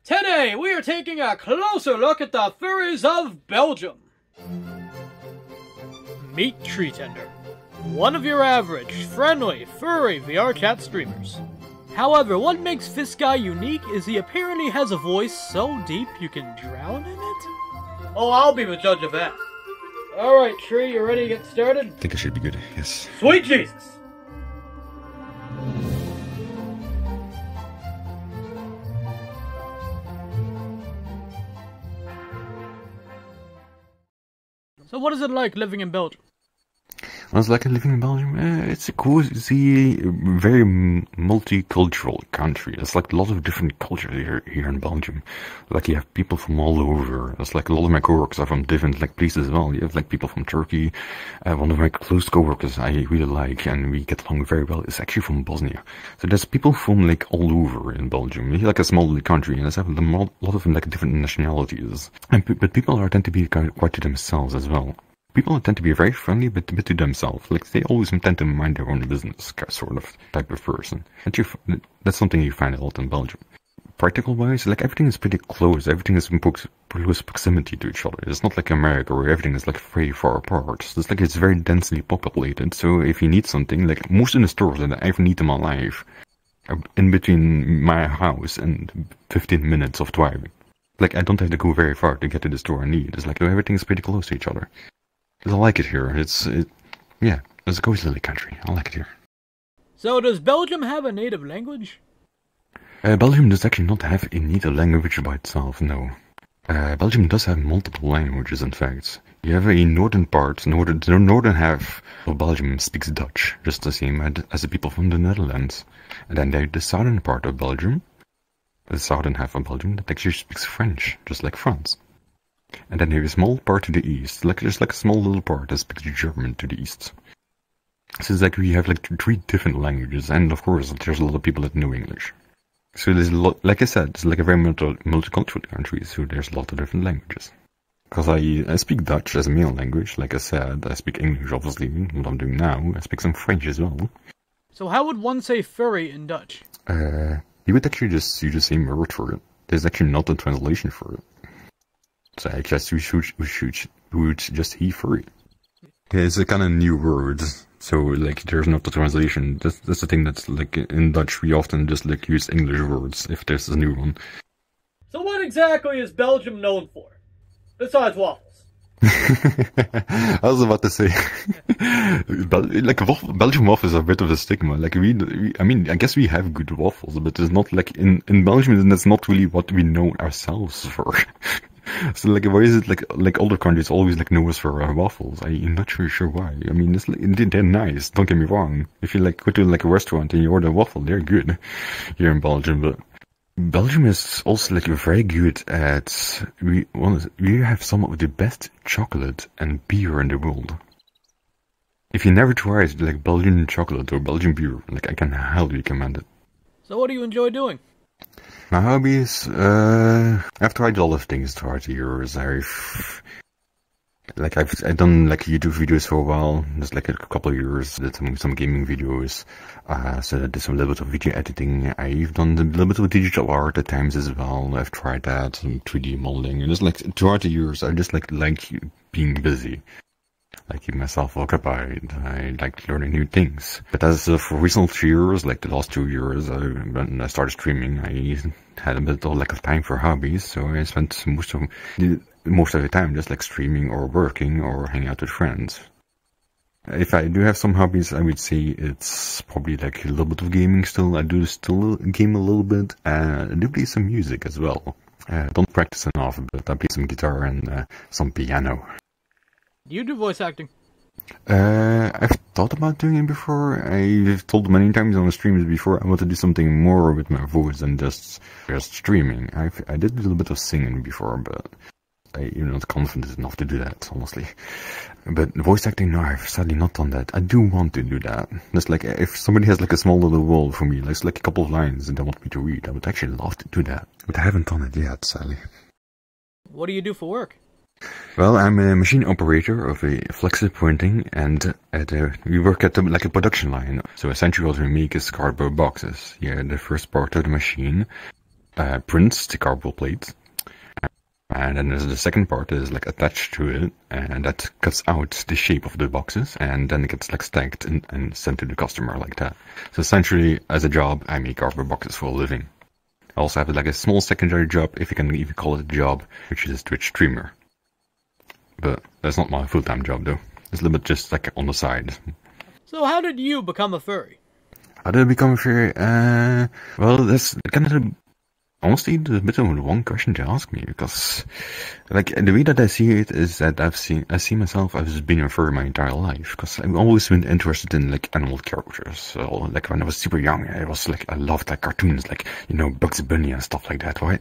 Today, we are taking a closer look at the Furries of Belgium. Meet Treetender, one of your average, friendly, furry VR chat streamers. However, what makes this guy unique is he apparently has a voice so deep you can drown in it? Oh, I'll be the judge of that. Alright, Tree, you ready to get started? I think it should be good, yes. Sweet Jesus! So what is it like living in Belgium? Well, it's like living in Belgium. It's a cozy, very multicultural country. There's like a lot of different cultures here in Belgium. Like you have people from all over. There's like a lot of my coworkers are from different like places as well. You have like people from Turkey. One of my close coworkers I really like and we get along very well is actually from Bosnia. So there's people from like all over in Belgium. It's like a small little country and there's a lot of like different nationalities. But people tend to be quite to themselves as well. People tend to be very friendly, but to themselves. Like, they always tend to mind their own business, sort of type of person. And that's something you find a lot in Belgium. Practical-wise, like, everything is pretty close. Everything is in close proximity to each other. It's not like America, where everything is, like, very far apart. So it's like, it's very densely populated. So if you need something, like, most of the stores that I ever need in my life are in between my house and 15 minutes of driving. Like, I don't have to go very far to get to the store I need. It's like, everything is pretty close to each other. I like it here. It's a cozy little country. I like it here. So does Belgium have a native language? Belgium does actually not have a native language by itself, no. Belgium does have multiple languages, in fact. You have a northern part, the northern half of Belgium speaks Dutch, just the same as the people from the Netherlands. And then there's the southern part of Belgium, the southern half of Belgium, that actually speaks French, just like France. And then there's a small part to the east, there's like a small little part that speaks German to the east. So it's like we have like 3 different languages, and of course there's a lot of people that know English. So there's a lot, like I said, it's like a very multicultural country, so there's a lot of different languages. Because I speak Dutch as a main language, like I said, I speak English obviously, what I'm doing now, I speak some French as well. So how would one say furry in Dutch? You would actually just use the same word for it. There's actually not a translation for it. So I guess we would just he furry. Yeah, it's a kind of new word, so like there's not a translation. That's the thing that's like in Dutch we often just like use English words if there's a new one. So what exactly is Belgium known for, besides waffles? I was about to say, like Belgian waffles are a bit of a stigma. Like I mean, I guess we have good waffles, but it's not like in Belgium. That's not really what we know ourselves for. So like, why is it like other countries always like know us for our waffles? I'm not really sure why. I mean, they're nice. Don't get me wrong. If you like go to like a restaurant and you order a waffle, they're good here in Belgium. But Belgium is also like very good at we have some of the best chocolate and beer in the world. If you never tried like Belgian chocolate or Belgian beer, like I can highly recommend it. So what do you enjoy doing? My hobbies, I've tried a lot of things throughout the years. I've done like YouTube videos for a while, just like a couple of years, did some gaming videos, so I did some little bit of video editing. I've done a little bit of digital art at times as well. I've tried that, some 3D modeling, and just like throughout the years, I just like being busy. I keep myself occupied. I like learning new things. But as of recent years, like the last 2 years, when I started streaming, I had a bit of lack of time for hobbies, so I spent most of the time just like streaming or working or hanging out with friends. If I do have some hobbies, I would say it's probably like a little bit of gaming still. I do still game a little bit, and I do play some music as well. Don't practice enough, but I play some guitar and some piano. Do you do voice acting? I've thought about doing it before. I've told many times on the streams before I want to do something more with my voice than just streaming. I did a little bit of singing before, but I'm not confident enough to do that, honestly. But voice acting, no, I've sadly not done that. I do want to do that. Just like if somebody has like a small little role for me, like a couple of lines and they want me to read, I would actually love to do that. But I haven't done it yet, sadly. What do you do for work? Well, I'm a machine operator of a flexi printing, and we work at like a production line. So essentially what we make is cardboard boxes. Yeah, the first part of the machine prints the cardboard plates. And then there's the second part that is like attached to it, and that cuts out the shape of the boxes, and then it gets like stacked and sent to the customer like that. So essentially, as a job, I make cardboard boxes for a living. I also have like a small secondary job, if you can even call it a job, which is a Twitch streamer. But that's not my full-time job though. It's a little bit just like on the side. So how did you become a furry? How did I become a furry? Well, that's kind of honestly a bit of the wrong question to ask me, because like the way that I see it is that I see myself as being a furry my entire life, because I've always been interested in like animal characters. So like when I was super young, I loved like cartoons, like, you know, Bugs Bunny and stuff like that, right?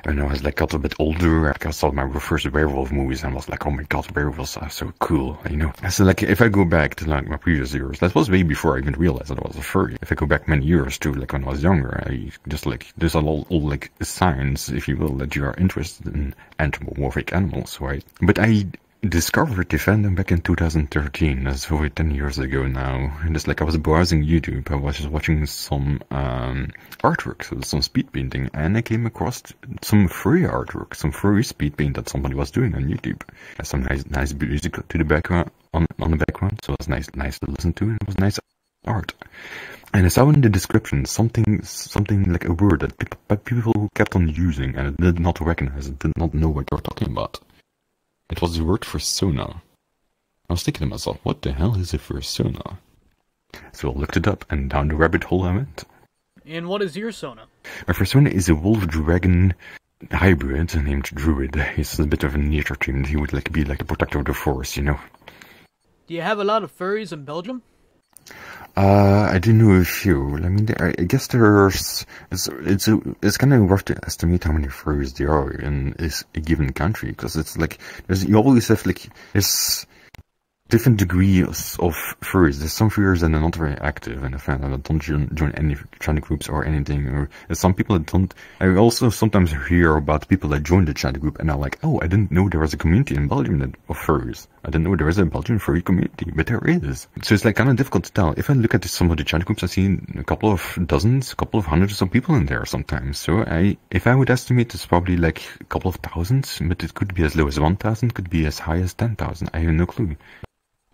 And I was like got a bit older, I saw my first werewolf movies and was like, oh my god, werewolves are so cool, you know. So like if I go back to like my previous years, that was way before I even realized that I was a furry. If I go back many years to like when I was younger, I just like there's all like signs, if you will, that you are interested in anthropomorphic animals, right? But I discovered the fandom back in 2013, that's over 10 years ago now. And just like I was browsing YouTube, I was just watching some artwork, so some speed painting, and I came across some furry artwork, some furry speed paint that somebody was doing on YouTube. There's some nice music to the background on the background, so it was nice to listen to, and it was nice art. And I saw in the description something like a word that people kept on using, and I did not recognize it, did not know what they were talking about. It was the word for Sona. I was thinking to myself, what the hell is it for Sona? So I looked it up, and down the rabbit hole I went. And what is your Sona? My Sona is a wolf-dragon hybrid named Druid. He's a bit of a nature team. He would like be like the protector of the forest, you know. Do you have a lot of furries in Belgium? I do know a few. I mean, I guess there's it's kind of rough to estimate how many furries there are in a given country, because it's like you always have like there's different degrees of furries. There's some furries that are not very active in the fandom, that don't join any chat groups or anything, or there's some people that don't. I also sometimes hear about people that join the chat group and are like, oh, I didn't know there was a community in Belgium of furries. I didn't know there was a Belgian furry community, but there is. So it's like kind of difficult to tell. If I look at some of the chat groups, I see a couple of dozens, a couple of hundreds of people in there sometimes. So if I would estimate, it's probably like a couple of thousands, but it could be as low as 1,000, could be as high as 10,000. I have no clue.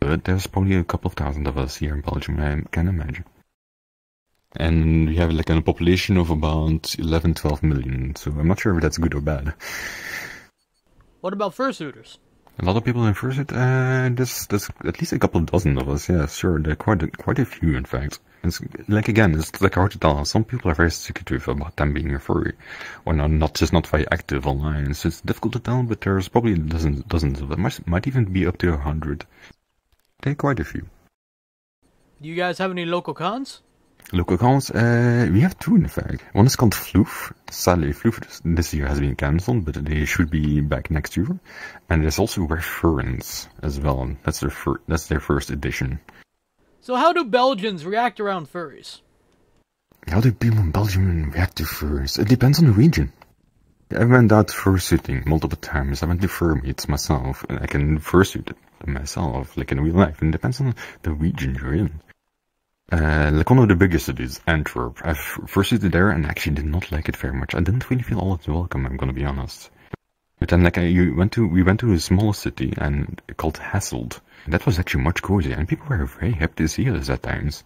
But there's probably a couple of thousand of us here in Belgium, I can imagine. And we have like a population of about 11-12 million, so I'm not sure if that's good or bad. What about fursuiters? A lot of people in fursuit, there's at least a couple of dozen of us, yeah, sure, there are quite a few in fact. It's like, again, it's like hard to tell. Some people are very secretive about them being a furry, or not very active online, so it's difficult to tell, but there's probably dozens of them, might even be up to 100. Okay, quite a few. Do you guys have any local cons? Local cons? We have two in fact. One is called Floof. Sadly, Floof this year has been cancelled, but they should be back next year. And there's also Reference as well. That's their first edition. So how do Belgians react around furries? How do people in Belgium react to furries? It depends on the region. I went out fursuiting multiple times. I went to fur meets myself, and I can fursuit it myself, like in real life. And it depends on the region you're in. Like one of the biggest cities, Antwerp. I've fursuited there and actually did not like it very much. I didn't really feel all that welcome, I'm gonna be honest. But then like we went to a smaller city and called Hasselt. And that was actually much cozier, and people were very happy to see us at times.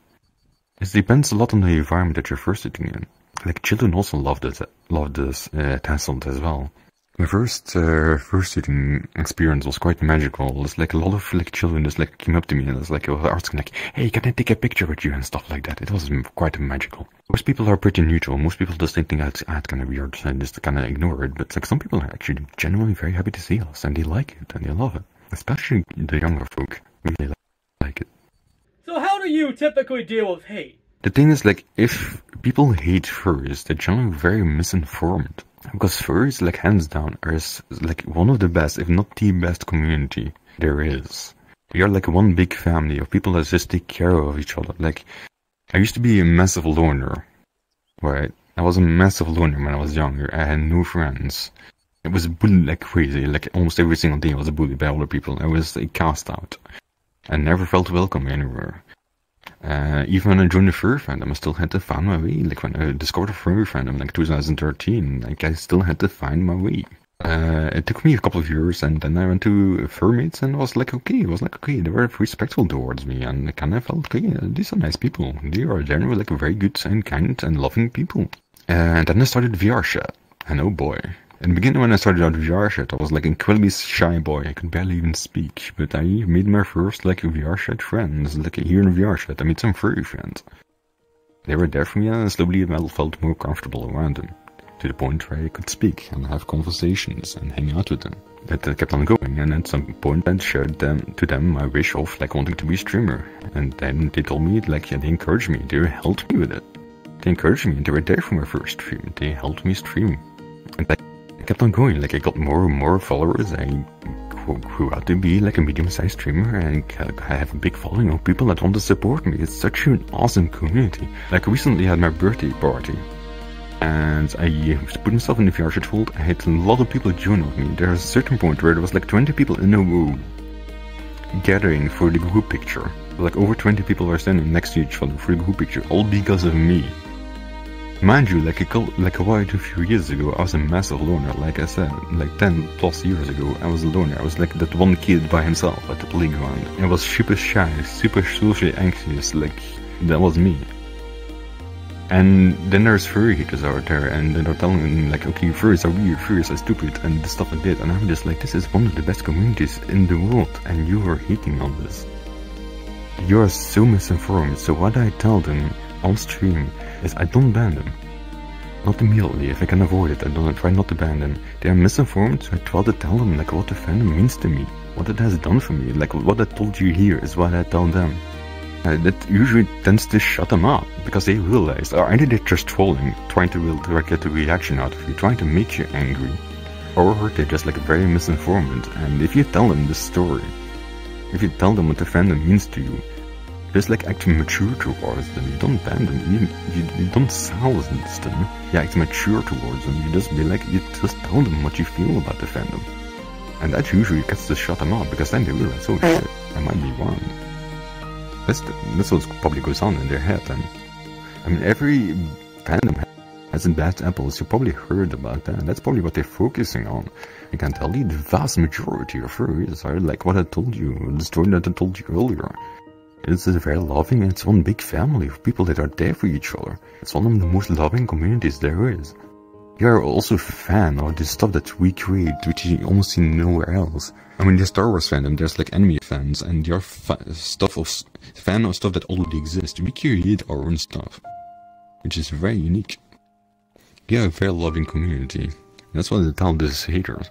It depends a lot on the environment that you're fursuiting in. Like children also loved this Hasselt as well. My first fursuiting experience was quite magical. It's like a lot of like children just like came up to me and was like asking like, "Hey, can I take a picture with you?" and stuff like that. It was quite magical. Most people are pretty neutral. Most people just think that's kind of weird and just kind of ignore it. But like some people are actually genuinely very happy to see us, and they like it and they love it. Especially the younger folk, really like it. So how do you typically deal with hate? The thing is, like, if people hate furries, they're generally very misinformed. Because furries, like, hands down, are like one of the best, if not the best community there is. We are like one big family of people that just take care of each other. Like, I used to be a massive loner, right? I was a massive loner when I was younger. I had no friends. I was bullied like crazy. Like, almost every single day I was bullied by other people. I was like, cast out. I never felt welcome anywhere. Even when I joined the Furry Fandom, I still had to find my way. Like when I discovered the Furry Fandom, like 2013, like I still had to find my way. It took me a couple of years, and then I went to Furmates, and was like, okay, they were respectful towards me, and I kind of felt, okay, these are nice people. They are generally like very good and kind and loving people. And then I started VR chat, and oh boy. In the beginning, when I started out VR chat, I was like an incredibly shy boy. I could barely even speak, but I made my first like VR chat friends. Like here in VR chat, I made some furry friends. They were there for me, and I slowly felt more comfortable around them, to the point where I could speak and have conversations and hang out with them. But I kept on going, and at some point I shared to them my wish of like wanting to be a streamer. And then they told me, like, yeah, they encouraged me, they helped me with it. They encouraged me, and they were there for my first stream. They helped me stream. And I kept on going, like I got more and more followers. I grew out to be like a medium-sized streamer, and I have a big following of people that want to support me. It's such an awesome community. Like recently I had my birthday party, and I put myself in the VR chat world. I had a lot of people join with me. There was a certain point where there was like 20 people in a row gathering for the group picture. Like over 20 people were standing next to each other for the group picture, all because of me. Mind you, like a few years ago, I was a massive loner. Like I said, like 10 plus years ago, I was a loner. I was like that one kid by himself at the playground. I was super shy, super socially anxious, like that was me. And then there's furry haters out there, and they're telling me like, okay, furries are weird, furries are stupid, and stuff like that. And I'm just like, this is one of the best communities in the world, and you are hating on this. You are so misinformed. So what I tell them on stream is I don't ban them. Not immediately. If I can avoid it, I try not to ban them. They are misinformed, so I try to tell them like what the fandom means to me, what it has done for me. Like what I told you here is what I tell them. That usually tends to shut them up, because they realize, or either they're just trolling, trying to get a reaction out of you, trying to make you angry, or they're just like very misinformed. And if you tell them this story, if you tell them what the fandom means to you, just like act mature towards them. You don't ban them, you don't silence them. You act mature towards them. You just be like, you just tell them what you feel about the fandom. And that usually gets to shut them up, because then they realize, oh shit, I might be wrong. That's what probably goes on in their head. And I mean, every fandom has bad apples. You probably heard about that. That's probably what they're focusing on. I can tell you the vast majority of furries are like what I told you, the story that I told you earlier. It's a very loving, it's one big family of people that are there for each other. It's one of the most loving communities there is. You are also a fan of the stuff that we create, which you almost see nowhere else. I mean, the Star Wars fandom, there's like anime fans, and you're fan of stuff that already exists. We create our own stuff, which is very unique. You are a very loving community. That's what I tell these haters.